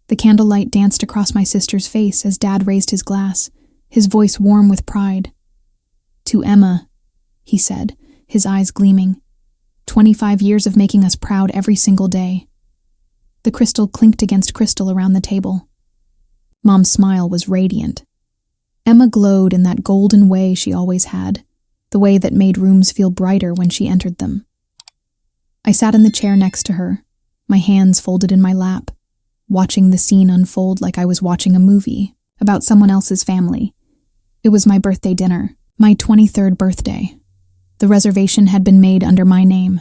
The candlelight danced across my sister's face as Dad raised his glass, his voice warm with pride. "To Emma," he said, his eyes gleaming. 25 years of making us proud every single day. The crystal clinked against crystal around the table. Mom's smile was radiant. Emma glowed in that golden way she always had, the way that made rooms feel brighter when she entered them. I sat in the chair next to her, my hands folded in my lap, watching the scene unfold like I was watching a movie about someone else's family. It was my birthday dinner, my 23rd birthday. The reservation had been made under my name.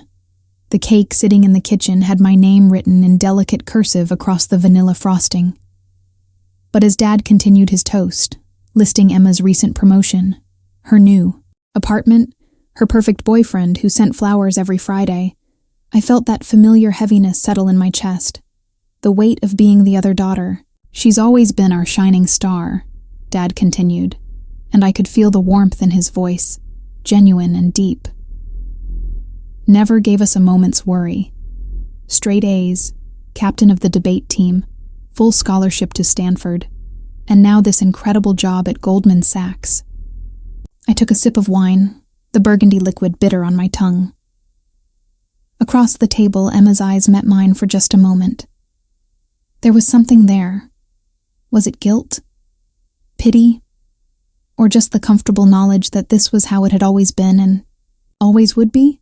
The cake sitting in the kitchen had my name written in delicate cursive across the vanilla frosting. But as Dad continued his toast, listing Emma's recent promotion, her new apartment, her perfect boyfriend who sent flowers every Friday, I felt that familiar heaviness settle in my chest. The weight of being the other daughter. "She's always been our shining star," Dad continued, and I could feel the warmth in his voice, genuine and deep. Never gave us a moment's worry. Straight A's, captain of the debate team, full scholarship to Stanford, and now this incredible job at Goldman Sachs. I took a sip of wine, the burgundy liquid bitter on my tongue. Across the table, Emma's eyes met mine for just a moment. There was something there. Was it guilt? Pity? Or just the comfortable knowledge that this was how it had always been and always would be?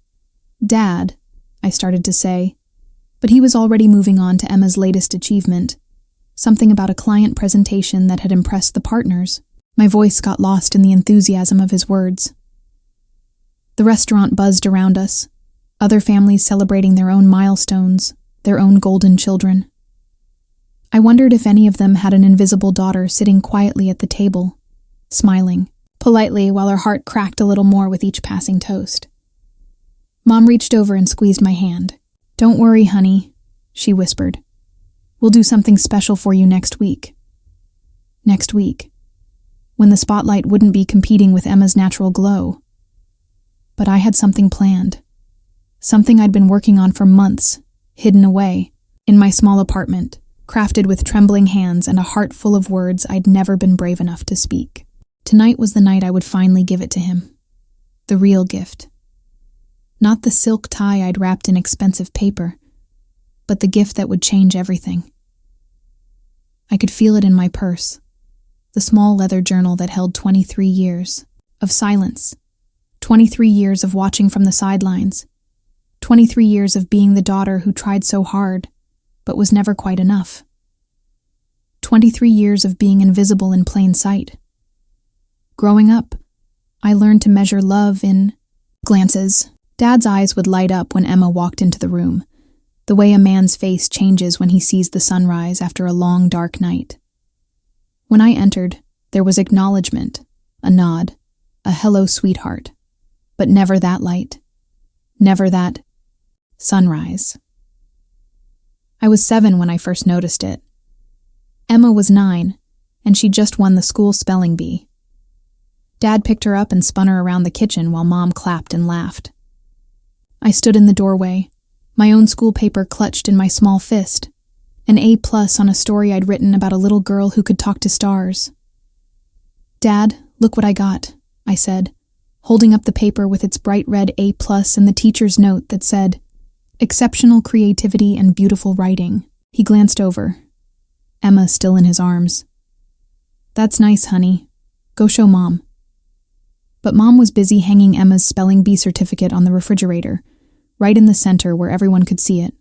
"Dad," I started to say, but he was already moving on to Emma's latest achievement, something about a client presentation that had impressed the partners. My voice got lost in the enthusiasm of his words. The restaurant buzzed around us, other families celebrating their own milestones, their own golden children. I wondered if any of them had an invisible daughter sitting quietly at the table, smiling politely while her heart cracked a little more with each passing toast. Mom reached over and squeezed my hand. "Don't worry, honey," she whispered. "We'll do something special for you next week." Next week, when the spotlight wouldn't be competing with Emma's natural glow. But I had something planned. Something I'd been working on for months, hidden away, in my small apartment, crafted with trembling hands and a heart full of words I'd never been brave enough to speak. Tonight was the night I would finally give it to him. The real gift. Not the silk tie I'd wrapped in expensive paper, but the gift that would change everything. I could feel it in my purse, the small leather journal that held 23 years of silence, 23 years of watching from the sidelines, 23 years of being the daughter who tried so hard, but was never quite enough. 23 years of being invisible in plain sight. Growing up, I learned to measure love in glances. Dad's eyes would light up when Emma walked into the room, the way a man's face changes when he sees the sunrise after a long, dark night. When I entered, there was acknowledgement, a nod, a hello, sweetheart, but never that light, never that sunrise. I was 7 when I first noticed it. Emma was 9, and she just won the school spelling bee. Dad picked her up and spun her around the kitchen while Mom clapped and laughed. I stood in the doorway, my own school paper clutched in my small fist, an A+ on a story I'd written about a little girl who could talk to stars. "Dad, look what I got," I said, holding up the paper with its bright red A+ and the teacher's note that said, "Exceptional creativity and beautiful writing." He glanced over. Emma still in his arms. "That's nice, honey. Go show Mom." But Mom was busy hanging Emma's spelling bee certificate on the refrigerator, right in the center where everyone could see it.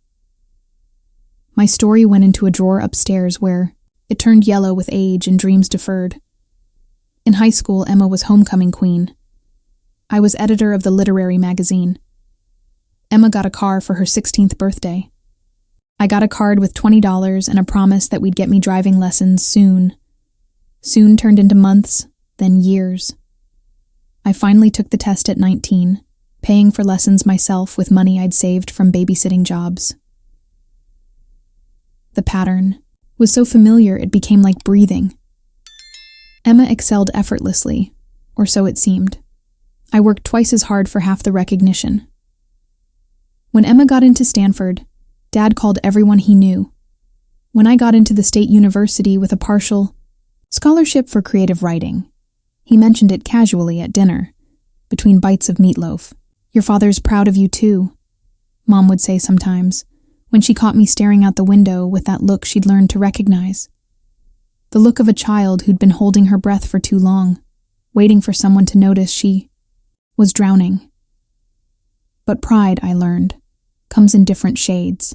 My story went into a drawer upstairs where it turned yellow with age and dreams deferred. In high school, Emma was homecoming queen. I was editor of the literary magazine. Emma got a car for her 16th birthday. I got a card with $20 and a promise that we'd get me driving lessons soon. Soon turned into months, then years. I finally took the test at 19, paying for lessons myself with money I'd saved from babysitting jobs. The pattern was so familiar it became like breathing. Emma excelled effortlessly, or so it seemed. I worked twice as hard for half the recognition. When Emma got into Stanford, Dad called everyone he knew. When I got into the state university with a partial scholarship for creative writing, he mentioned it casually at dinner, between bites of meatloaf. Your father's proud of you too, Mom would say sometimes, when she caught me staring out the window with that look she'd learned to recognize. The look of a child who'd been holding her breath for too long, waiting for someone to notice she was drowning. But pride, I learned, comes in different shades.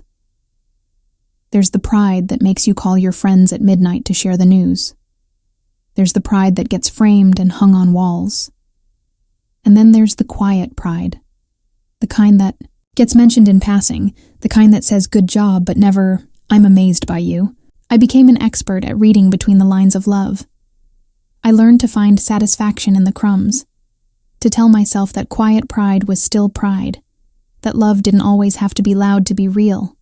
There's the pride that makes you call your friends at midnight to share the news. There's the pride that gets framed and hung on walls. And then there's the quiet pride, the kind that gets mentioned in passing, the kind that says good job but never, I'm amazed by you. I became an expert at reading between the lines of love. I learned to find satisfaction in the crumbs, to tell myself that quiet pride was still pride, that love didn't always have to be loud to be real.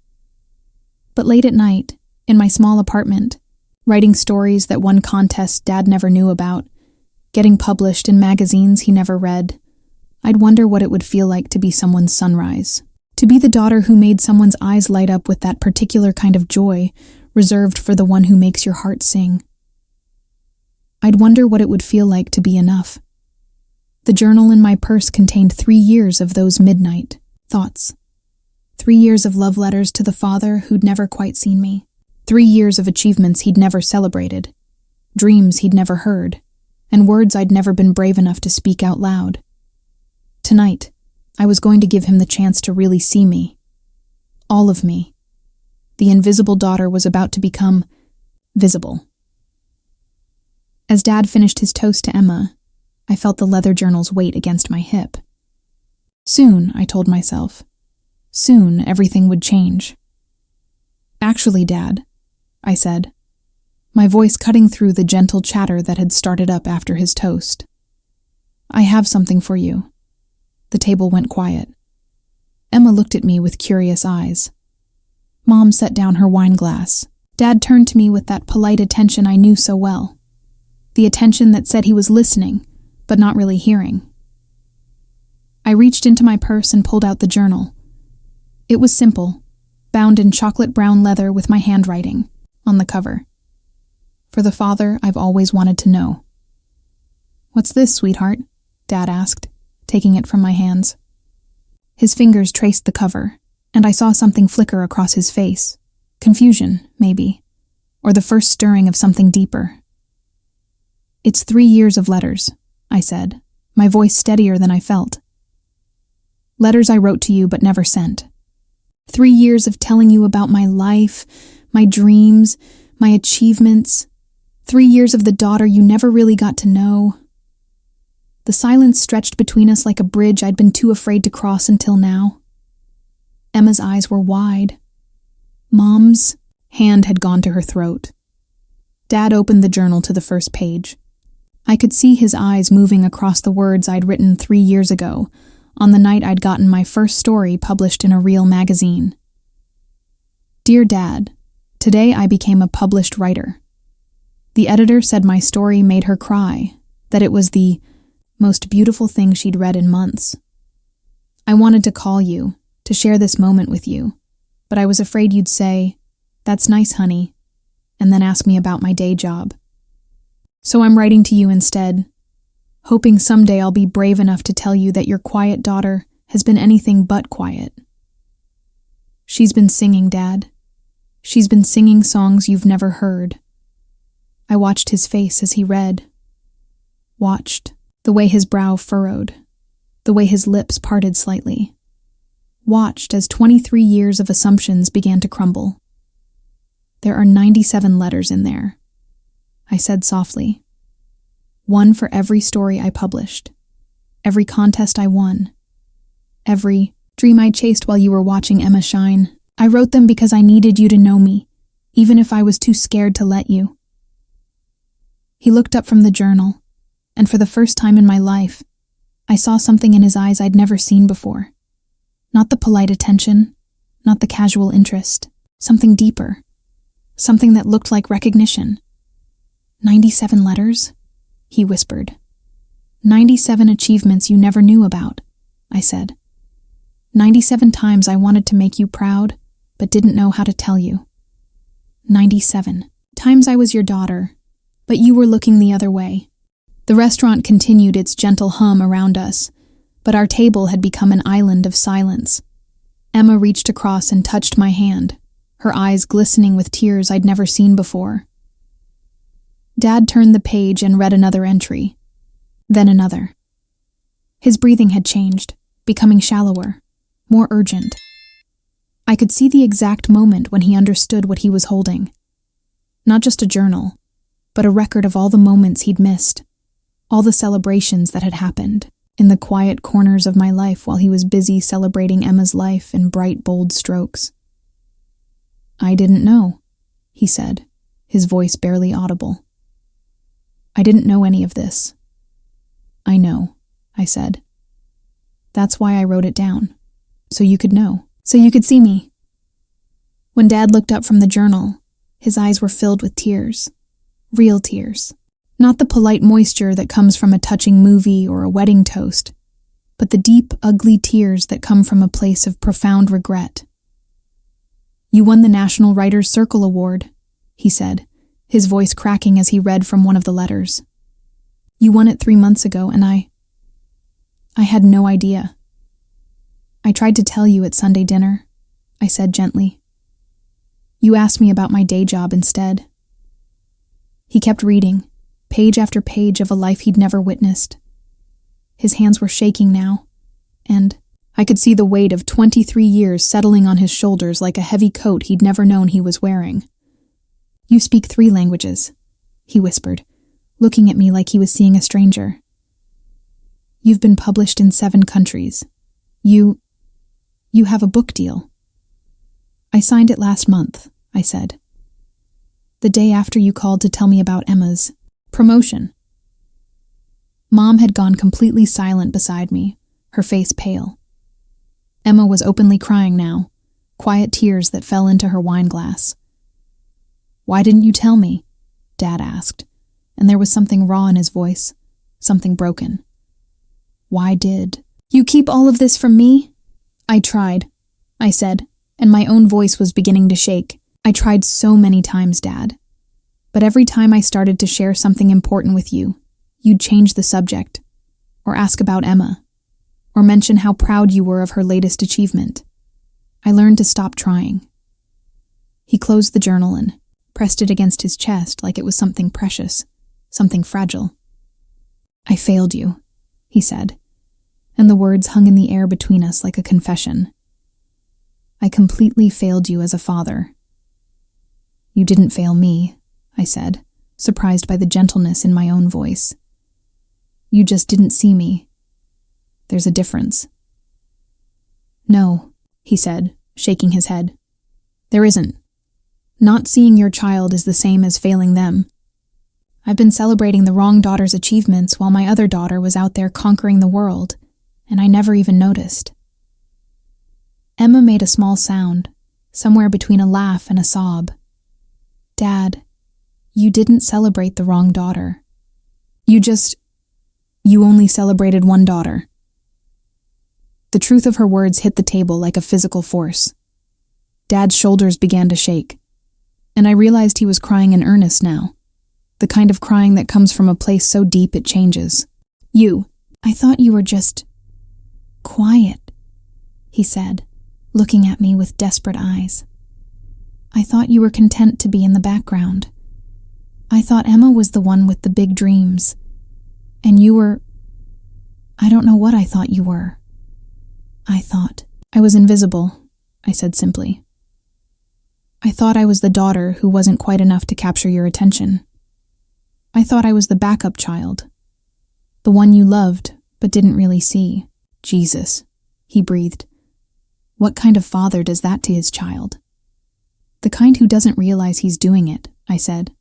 But late at night, in my small apartment, writing stories that won contests Dad never knew about, getting published in magazines he never read, I'd wonder what it would feel like to be someone's sunrise, to be the daughter who made someone's eyes light up with that particular kind of joy reserved for the one who makes your heart sing. I'd wonder what it would feel like to be enough. The journal in my purse contained 3 years of those midnight thoughts. 3 years of love letters to the father who'd never quite seen me. 3 years of achievements he'd never celebrated, dreams he'd never heard, and words I'd never been brave enough to speak out loud. Tonight, I was going to give him the chance to really see me. All of me. The invisible daughter was about to become visible. As Dad finished his toast to Emma, I felt the leather journal's weight against my hip. Soon, I told myself. Soon, everything would change. Actually, Dad, I said, my voice cutting through the gentle chatter that had started up after his toast. I have something for you. The table went quiet. Emma looked at me with curious eyes. Mom set down her wine glass. Dad turned to me with that polite attention I knew so well. The attention that said he was listening, but not really hearing. I reached into my purse and pulled out the journal. It was simple, bound in chocolate brown leather with my handwriting on the cover. For the father I've always wanted to know. What's this, sweetheart? Dad asked, taking it from my hands. His fingers traced the cover, and I saw something flicker across his face. Confusion, maybe, or the first stirring of something deeper. It's 3 years of letters, I said, my voice steadier than I felt. Letters I wrote to you but never sent. 3 years of telling you about my life, my dreams, my achievements. 3 years of the daughter you never really got to know. The silence stretched between us like a bridge I'd been too afraid to cross until now. Emma's eyes were wide. Mom's hand had gone to her throat. Dad opened the journal to the first page. I could see his eyes moving across the words I'd written 3 years ago, on the night I'd gotten my first story published in a real magazine. Dear Dad, today I became a published writer. The editor said my story made her cry, that it was the most beautiful thing she'd read in months. I wanted to call you, to share this moment with you, but I was afraid you'd say, "That's nice, honey," and then ask me about my day job. So I'm writing to you instead, hoping someday I'll be brave enough to tell you that your quiet daughter has been anything but quiet. She's been singing, Dad. She's been singing songs you've never heard. I watched his face as he read. Watched the way his brow furrowed, the way his lips parted slightly. Watched as 23 years of assumptions began to crumble. There are 97 letters in there, I said softly. 1 for every story I published, every contest I won, every dream I chased while you were watching Emma shine. I wrote them because I needed you to know me, even if I was too scared to let you. He looked up from the journal, and for the first time in my life, I saw something in his eyes I'd never seen before. Not the polite attention, not the casual interest, something deeper, something that looked like recognition. 97 letters? He whispered. 97 achievements you never knew about, I said. 97 times I wanted to make you proud, but didn't know how to tell you. 97. Times I was your daughter, but you were looking the other way. The restaurant continued its gentle hum around us, but our table had become an island of silence. Emma reached across and touched my hand, her eyes glistening with tears I'd never seen before. Dad turned the page and read another entry, then another. His breathing had changed, becoming shallower, more urgent. I could see the exact moment when he understood what he was holding. Not just a journal, but a record of all the moments he'd missed, all the celebrations that had happened in the quiet corners of my life while he was busy celebrating Emma's life in bright, bold strokes. I didn't know, he said, his voice barely audible. I didn't know any of this. I know, I said. That's why I wrote it down, so you could know, so you could see me. When Dad looked up from the journal, his eyes were filled with tears, real tears. Not the polite moisture that comes from a touching movie or a wedding toast, but the deep, ugly tears that come from a place of profound regret. You won the National Writers' Circle Award, he said, his voice cracking as he read from one of the letters. You won it 3 months ago, and I had no idea. I tried to tell you at Sunday dinner, I said gently. You asked me about my day job instead. He kept reading, page after page of a life he'd never witnessed. His hands were shaking now, and I could see the weight of 23 years settling on his shoulders like a heavy coat he'd never known he was wearing. You speak 3 languages, he whispered, looking at me like he was seeing a stranger. You've been published in 7 countries. You have a book deal. I signed it last month, I said. The day after you called to tell me about Emma's promotion. Mom had gone completely silent beside me, her face pale. Emma was openly crying now, quiet tears that fell into her wine glass. Why didn't you tell me? Dad asked, and there was something raw in his voice, something broken. Why did you keep all of this from me? I tried, I said, and my own voice was beginning to shake. I tried so many times, Dad. But every time I started to share something important with you, you'd change the subject, or ask about Emma, or mention how proud you were of her latest achievement. I learned to stop trying. He closed the journal and pressed it against his chest like it was something precious, something fragile. I failed you, he said, and the words hung in the air between us like a confession. I completely failed you as a father. You didn't fail me, I said, surprised by the gentleness in my own voice. You just didn't see me. There's a difference. No, he said, shaking his head. There isn't. Not seeing your child is the same as failing them. I've been celebrating the wrong daughter's achievements while my other daughter was out there conquering the world, and I never even noticed. Emma made a small sound, somewhere between a laugh and a sob. Dad, you didn't celebrate the wrong daughter. You only celebrated one daughter. The truth of her words hit the table like a physical force. Dad's shoulders began to shake, and I realized he was crying in earnest now, the kind of crying that comes from a place so deep it changes. I thought you were just quiet, he said, looking at me with desperate eyes. I thought you were content to be in the background. I thought Emma was the one with the big dreams, and you were... I don't know what I thought you were. I thought I was invisible, I said simply. I thought I was the daughter who wasn't quite enough to capture your attention. I thought I was the backup child, the one you loved but didn't really see. Jesus, he breathed. What kind of father does that to his child? The kind who doesn't realize he's doing it, I said.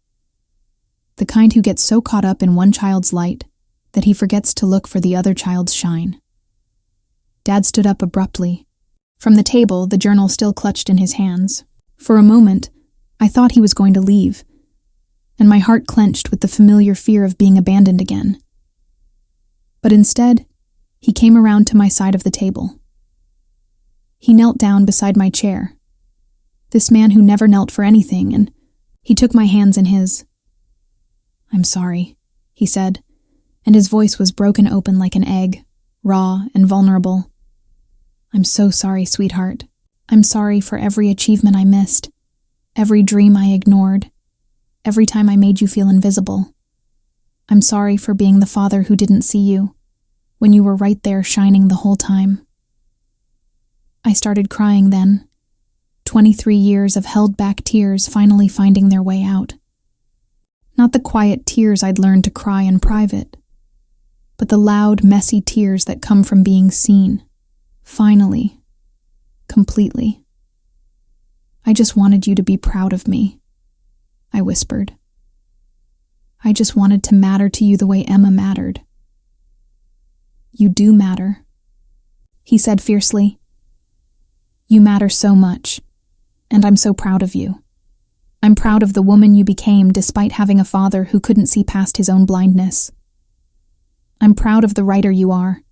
The kind who gets so caught up in one child's light that he forgets to look for the other child's shine. Dad stood up abruptly. From the table, the journal still clutched in his hands. For a moment, I thought he was going to leave, and my heart clenched with the familiar fear of being abandoned again. But instead, he came around to my side of the table. He knelt down beside my chair. This man who never knelt for anything and He took my hands in his. "I'm sorry," he said, and his voice was broken open like an egg, raw and vulnerable. "I'm so sorry, sweetheart. I'm sorry for every achievement I missed, every dream I ignored, every time I made you feel invisible. I'm sorry for being the father who didn't see you, when you were right there shining the whole time." I started crying then, 23 years of held-back tears finally finding their way out. Not the quiet tears I'd learned to cry in private, but the loud, messy tears that come from being seen, finally, completely. "I just wanted you to be proud of me," I whispered. "I just wanted to matter to you the way Emma mattered." "You do matter," he said fiercely. "You matter so much, and I'm so proud of you. I'm proud of the woman you became despite having a father who couldn't see past his own blindness. I'm proud of the writer you are,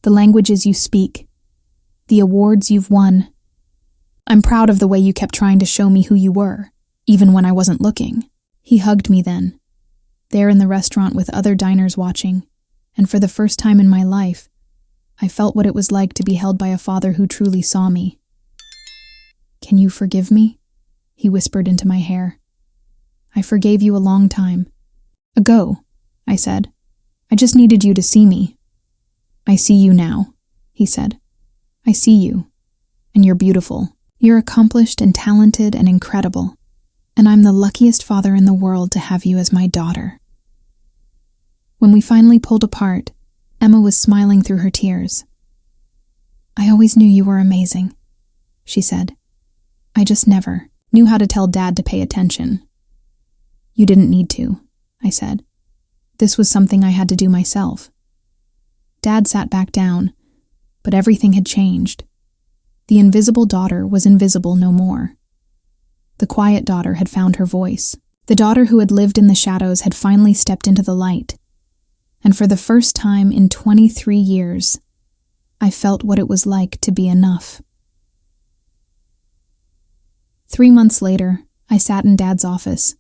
the languages you speak, the awards you've won. I'm proud of the way you kept trying to show me who you were, even when I wasn't looking." He hugged me then, there in the restaurant with other diners watching, and for the first time in my life, I felt what it was like to be held by a father who truly saw me. "Can you forgive me?" he whispered into my hair. "I forgave you a long time ago," I said. "I just needed you to see me." "I see you now," he said. "I see you, and you're beautiful. You're accomplished and talented and incredible, and I'm the luckiest father in the world to have you as my daughter." When we finally pulled apart, Emma was smiling through her tears. "I always knew you were amazing," she said. "I just never knew how to tell Dad to pay attention." "You didn't need to," I said. "This was something I had to do myself." Dad sat back down, but everything had changed. The invisible daughter was invisible no more. The quiet daughter had found her voice. The daughter who had lived in the shadows had finally stepped into the light. And for the first time in 23 years, I felt what it was like to be enough. 3 months later, I sat in Dad's office,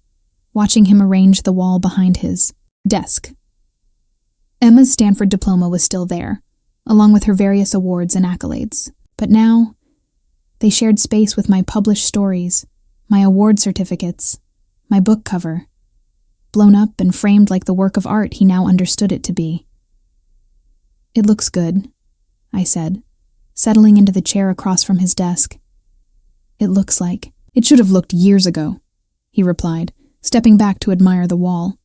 watching him arrange the wall behind his desk. Emma's Stanford diploma was still there, along with her various awards and accolades. But now, they shared space with my published stories, my award certificates, my book cover, blown up and framed like the work of art he now understood it to be. "It looks good," I said, settling into the chair across from his desk. "It looks like it should have looked years ago," he replied, stepping back to admire the wall.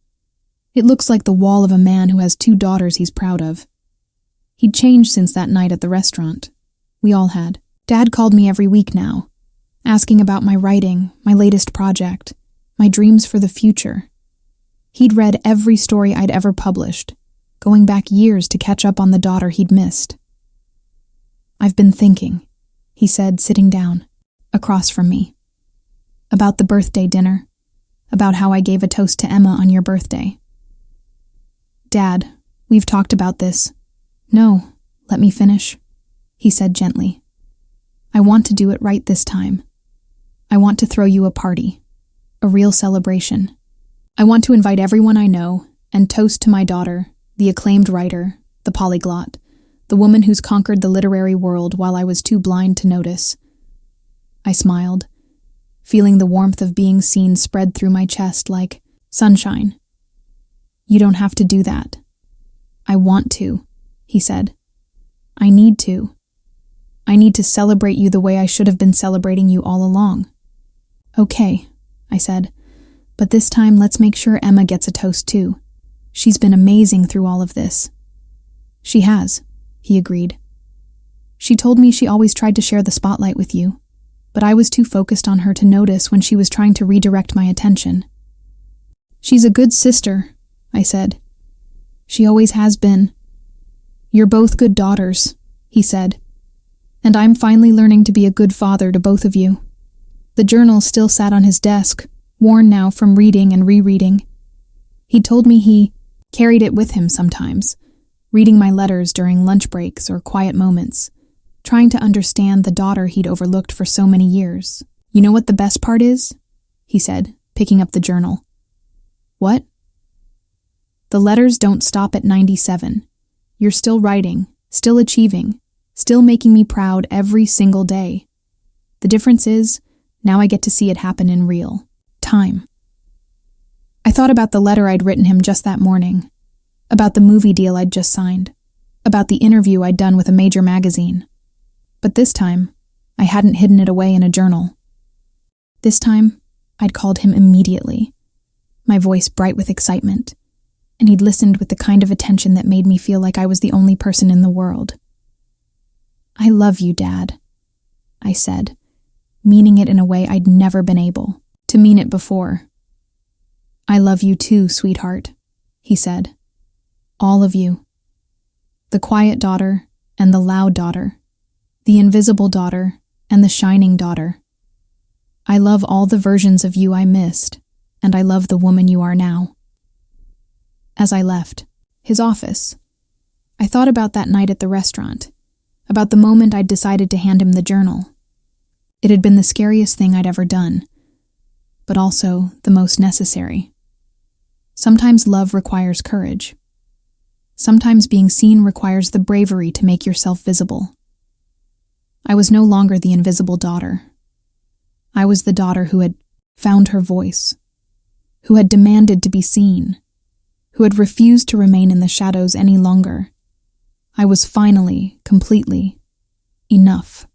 "It looks like the wall of a man who has 2 daughters he's proud of." He'd changed since that night at the restaurant. We all had. Dad called me every week now, asking about my writing, my latest project, my dreams for the future. He'd read every story I'd ever published, going back years to catch up on the daughter he'd missed. "I've been thinking," he said, sitting down, across from me, "about the birthday dinner, about how I gave a toast to Emma on your birthday." "Dad, we've talked about this." "No, let me finish," he said gently. "I want to do it right this time. I want to throw you a party, a real celebration. I want to invite everyone I know and toast to my daughter, the acclaimed writer, the polyglot, the woman who's conquered the literary world while I was too blind to notice." I smiled, feeling the warmth of being seen spread through my chest like sunshine. "You don't have to do that." "I want to," he said. "I need to. I need to celebrate you the way I should have been celebrating you all along." "Okay," I said, "but this time let's make sure Emma gets a toast too. She's been amazing through all of this." "She has," he agreed. "She told me she always tried to share the spotlight with you, but I was too focused on her to notice when she was trying to redirect my attention." "She's a good sister," I said. "She always has been." "You're both good daughters," he said, "and I'm finally learning to be a good father to both of you." The journal still sat on his desk, worn now from reading and rereading. He told me he carried it with him sometimes, reading my letters during lunch breaks or quiet moments, trying to understand the daughter he'd overlooked for so many years. "You know what the best part is?" he said, picking up the journal. What? The letters don't stop at 97. You're still writing, still achieving, still making me proud every single day. The difference is, now I get to see it happen in real time. I thought about the letter I'd written him just that morning, about the movie deal I'd just signed, about the interview I'd done with a major magazine. But this time, I hadn't hidden it away in a journal. This time, I'd called him immediately, my voice bright with excitement, and he'd listened with the kind of attention that made me feel like I was the only person in the world. "I love you, Dad," I said, meaning it in a way I'd never been able to mean it before. "I love you too, sweetheart," he said. "All of you. The quiet daughter and the loud daughter, the invisible daughter and the shining daughter. I love all the versions of you I missed, and I love the woman you are now." As I left his office, I thought about that night at the restaurant, about the moment I'd decided to hand him the journal. It had been the scariest thing I'd ever done, but also the most necessary. Sometimes love requires courage. Sometimes being seen requires the bravery to make yourself visible. I was no longer the invisible daughter. I was the daughter who had found her voice, who had demanded to be seen, who had refused to remain in the shadows any longer. I was finally, completely enough.